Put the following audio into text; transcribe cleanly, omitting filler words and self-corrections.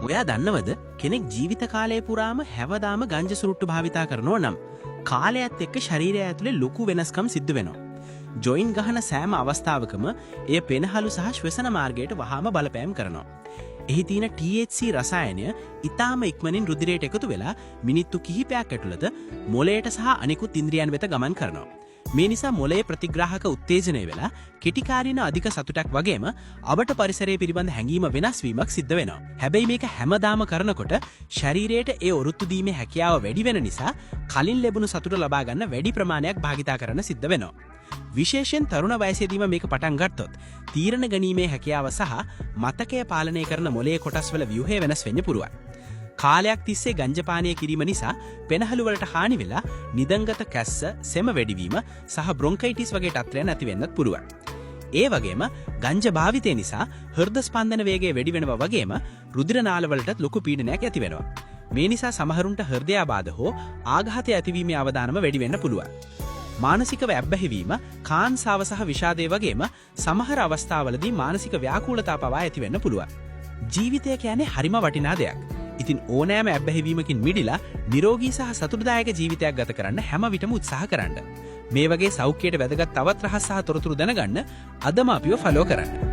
ඔයා දන්නවද කෙනෙක් ජීවිත කාලය පුරාම හැවදාම ගංජා සුරුට්ටු භාවිතා කරනවා නම් කාලයත් එක්ක ශරීරය ඇතුලේ ලොකු වෙනස්කම් සිද්ධ වෙනවා. ජොයින් ගහන සෑම අවස්ථාවකම එය පෙනහළු සහ ශ්වසන මාර්ගයට වහාම බලපෑම් කරනවා. එහි තියෙන THC රසායනය ඊටාම ඉක්මනින් රුධිරයට එකතු වෙලා මිනිත්තු කිහිපයක් ඇතුළත මොළයට සහ අනිකුත් ඉන්ද්‍රියන් වෙත ගමන් කරනවා. මේ නිසා මොළයේ ප්‍රතිග්‍රාහක උත්තේජනය වෙලා කෙටිකාලීන අධික සතුටක් වගේම අවට පරිසරයේ පිළිබඳ හැඟීම වෙනස් වීමක් සිද්ධ වෙනවා. හැබැයි මේක හැමදාම කරනකොට ශරීරයට ඒ ඔරුත්තු දීමේ හැකියාව වැඩි වෙන නිසා කලින් ලැබුණු සතුට ලබා ගන්න වැඩි ප්‍රමාණයක් භාවිතා කරන්න සිද්ධ වෙනවා. විශේෂයෙන් තරුණ වයසේදීම මේක පටන් ගත්තොත් තීරණ ගැනීමේ හැකියාව සහ මතකය පාලනය කරන මොළයේ කොටස්වල ව්‍යුහය වෙනස් වෙන්න පුළුවන්. කාලයක් තිස්සේ ගංජා පානය කිරීම නිසා පෙනහළු වලට හානි වෙලා නිදංගත කැස්ස, සෙම වැඩිවීම සහ බ්‍රොන්කයිටිස් වගේ තත්ත්වයන් ඇති වෙන්නත් පුළුවන්. ඒ වගේම ගංජා භාවිතය නිසා හෘද ස්පන්දන වේගය වැඩි වෙනවා වගේම රුධිර නාලවලටත් ලොකු පීඩනයක් ඇති වෙනවා. මේ නිසා සමහරුන්ට හෘදයාබාධ හෝ ආඝාතය ඇතිවීමේ අවදානම වැඩි වෙන්න පුළුවන්. මානසිකව ඇබ්බැහිවීම, කාන්සාව සහ විෂාදය වගේම සමහර අවස්ථාවලදී මානසික ව්‍යාකූලතා පවා ඇති වෙන්න පුළුවන්. ජීවිතය කියන්නේ හරිම වටිනා දෙයක්. ඉතින් ඕනෑම ඇබ්බැහිවීමකින් මිදිලා නිරෝගී සහ සතුටුදායක ජීවිතයක් ගත කරන්න හැම විටම උත්සාහ කරන්න. මේ වගේ සෞඛ්‍යයට වැදගත් තවත් රහස් සහ තොරතුරු දැනගන්න අදම අපිව ෆලෝ කරන්න.